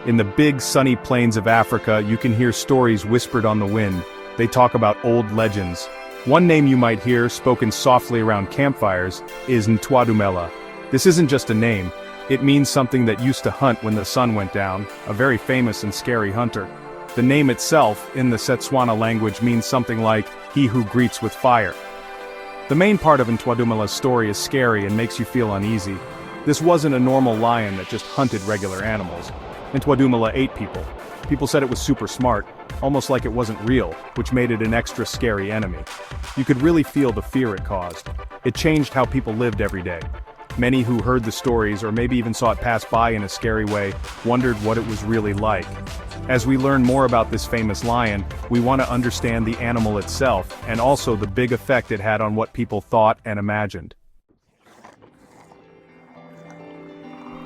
In the big sunny plains of Africa, you can hear stories whispered on the wind. They talk about old legends. One name you might hear, spoken softly around campfires, is Ntwadumela. This isn't just a name. It means something that used to hunt when the sun went down, a very famous and scary hunter. The name itself, in the Setswana language, means something like, he who greets with fire. The main part of Ntwadumela's story is scary and makes you feel uneasy. This wasn't a normal lion that just hunted regular animals. Ntwadumela ate people. People said it was super smart, almost like it wasn't real, which made it an extra scary enemy. You could really feel the fear it caused. It changed how people lived every day. Many who heard the stories, or maybe even saw it pass by in a scary way, wondered what it was really like. As we learn more about this famous lion, we want to understand the animal itself, and also the big effect it had on what people thought and imagined.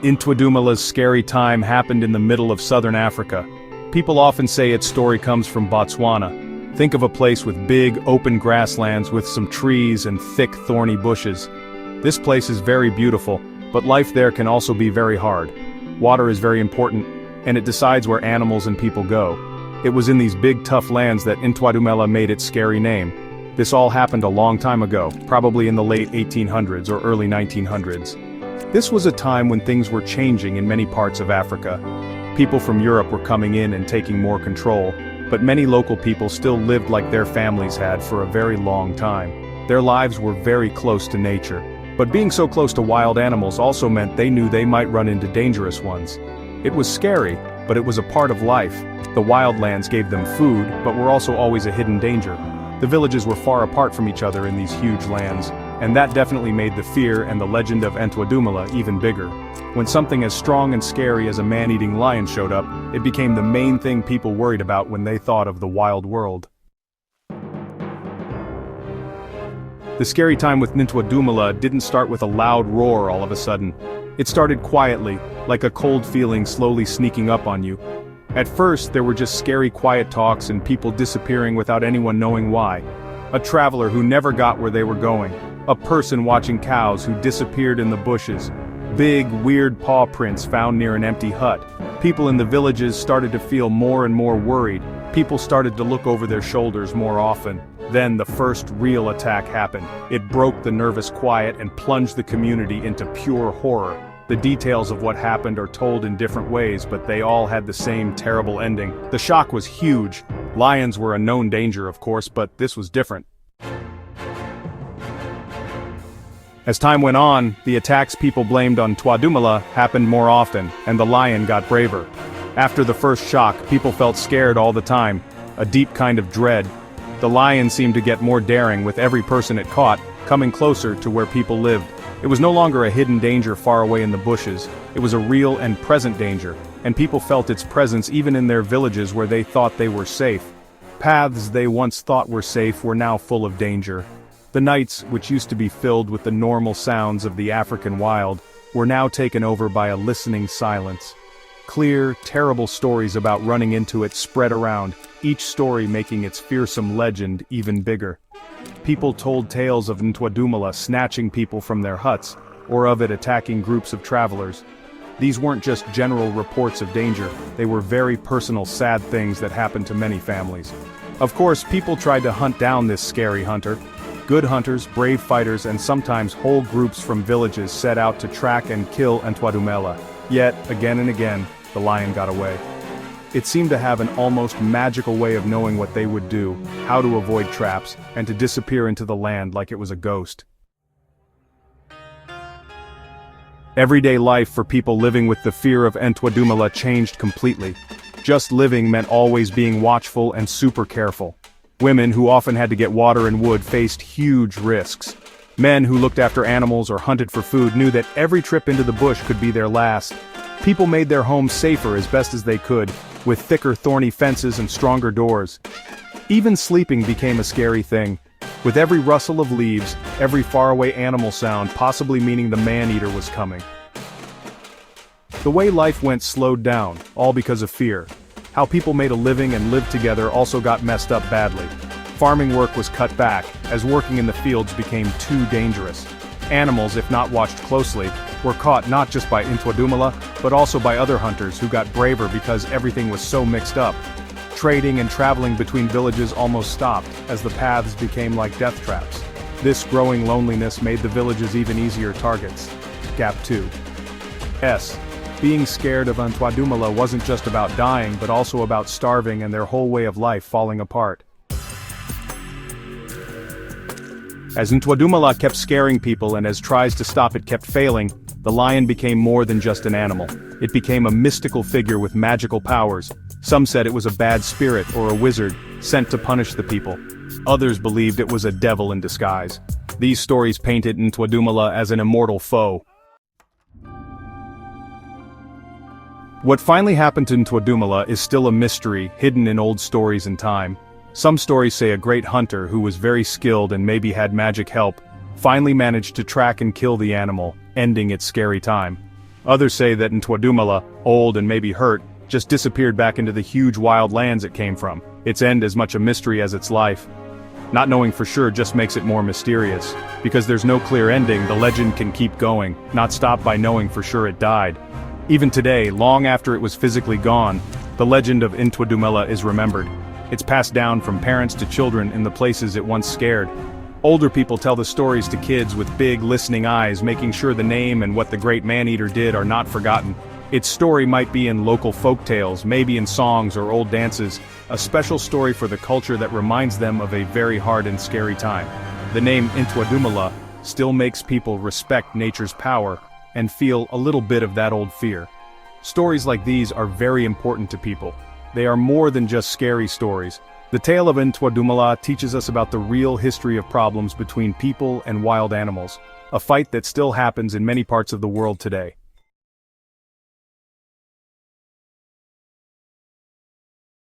Ntwadumela's scary time happened in the middle of southern Africa. People often say its story comes from Botswana. Think of a place with big, open grasslands with some trees and thick, thorny bushes. This place is very beautiful, but life there can also be very hard. Water is very important, and it decides where animals and people go. It was in these big, tough lands that Ntwadumela made its scary name. This all happened a long time ago, probably in the late 1800s or early 1900s. This was a time when things were changing in many parts of Africa. People from Europe were coming in and taking more control, but many local people still lived like their families had for a very long time. Their lives were very close to nature. But being so close to wild animals also meant they knew they might run into dangerous ones. It was scary, but it was a part of life. The wildlands gave them food, but were also always a hidden danger. The villages were far apart from each other in these huge lands, and that definitely made the fear and the legend of Ntwadumela even bigger. When something as strong and scary as a man-eating lion showed up, it became the main thing people worried about when they thought of the wild world. The scary time with Ntwadumela didn't start with a loud roar all of a sudden. It started quietly, like a cold feeling slowly sneaking up on you. At first, there were just scary quiet talks and people disappearing without anyone knowing why. A traveler who never got where they were going. A person watching cows who disappeared in the bushes. Big, weird paw prints found near an empty hut. People in the villages started to feel more and more worried. People started to look over their shoulders more often. Then the first real attack happened. It broke the nervous quiet and plunged the community into pure horror. The details of what happened are told in different ways, but they all had the same terrible ending. The shock was huge. Lions were a known danger, of course, but this was different. As time went on, the attacks people blamed on Ntwadumela happened more often, and the lion got braver. After the first shock, people felt scared all the time, a deep kind of dread. The lion seemed to get more daring with every person it caught, coming closer to where people lived. It was no longer a hidden danger far away in the bushes. It was a real and present danger, and people felt its presence even in their villages where they thought they were safe. Paths they once thought were safe were now full of danger. The nights, which used to be filled with the normal sounds of the African wild, were now taken over by a listening silence. Clear, terrible stories about running into it spread around, each story making its fearsome legend even bigger. People told tales of Ntwadumela snatching people from their huts, or of it attacking groups of travelers. These weren't just general reports of danger, they were very personal, sad things that happened to many families. Of course, people tried to hunt down this scary hunter. Good hunters, brave fighters, and sometimes whole groups from villages set out to track and kill Ntwadumela. Yet, again and again, the lion got away. It seemed to have an almost magical way of knowing what they would do, how to avoid traps, and to disappear into the land like it was a ghost. Everyday life for people living with the fear of Ntwadumela changed completely. Just living meant always being watchful and super careful. Women who often had to get water and wood faced huge risks. Men who looked after animals or hunted for food knew that every trip into the bush could be their last. People made their homes safer as best as they could, with thicker thorny fences and stronger doors. Even sleeping became a scary thing, with every rustle of leaves, every faraway animal sound possibly meaning the man-eater was coming. The way life went slowed down, all because of fear. How people made a living and lived together also got messed up badly. Farming work was cut back, as working in the fields became too dangerous. Animals, if not watched closely, were caught not just by Ntwadumela, but also by other hunters who got braver because everything was so mixed up. Trading and traveling between villages almost stopped, as the paths became like death traps. This growing loneliness made the villages even easier targets. Gap 2. Being scared of Ntwadumela wasn't just about dying but also about starving and their whole way of life falling apart. As Ntwadumela kept scaring people and as tries to stop it kept failing, the lion became more than just an animal. It became a mystical figure with magical powers. Some said it was a bad spirit or a wizard, sent to punish the people. Others believed it was a devil in disguise. These stories painted Ntwadumela as an immortal foe. What finally happened to Ntwadumela is still a mystery, hidden in old stories and time. Some stories say a great hunter who was very skilled and maybe had magic help, finally managed to track and kill the animal, ending its scary time. Others say that Ntwadumela, old and maybe hurt, just disappeared back into the huge wild lands it came from, its end as much a mystery as its life. Not knowing for sure just makes it more mysterious. Because there's no clear ending, the legend can keep going, not stop by knowing for sure it died. Even today, long after it was physically gone, the legend of Ntwadumela is remembered. It's passed down from parents to children in the places it once scared. Older people tell the stories to kids with big, listening eyes, making sure the name and what the great man-eater did are not forgotten. Its story might be in local folk tales, maybe in songs or old dances, a special story for the culture that reminds them of a very hard and scary time. The name Ntwadumela still makes people respect nature's power and feel a little bit of that old fear. Stories like these are very important to people. They are more than just scary stories. The tale of Ntwadumela teaches us about the real history of problems between people and wild animals, a fight that still happens in many parts of the world today.